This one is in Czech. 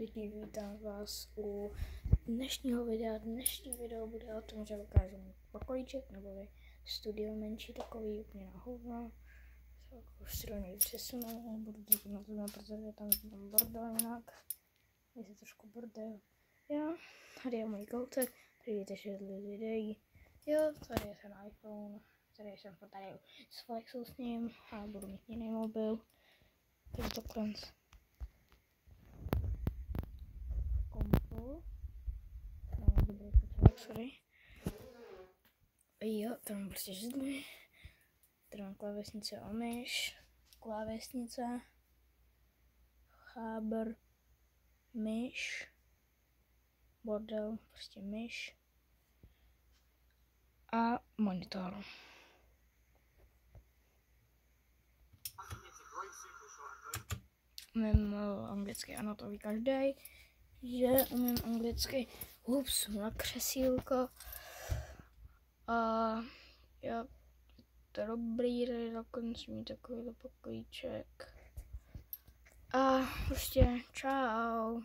Vítám vás u dnešního videa. Dnešní video bude o tom, že ukážu můj pokojíček, nebo studio menší takový, úplně na hovno. Už si do něj přesunu, budu díky na to, protože tam bordel jinak. Je to trošku bordel. Jo, tady je můj koutek, tady vidíte 6 videí. Jo, tady je ten iPhone, tady jsem tady sflexil s ním a budu mít jiný mobil. Takže takhle. Kompu. No, dobrý počítač, sorry. Jo, tam mám prostě židli. Tady mám klávesnice a myš. Klávesnice. Chábr. Myš. Bordel, prostě myš. A monitor. Umím anglicky, ano, to ví každý, že umím anglicky. Ups, na křesílko. A jo, to je dobrý, tady dokonce mít takovýhle pokojíček. A prostě čau.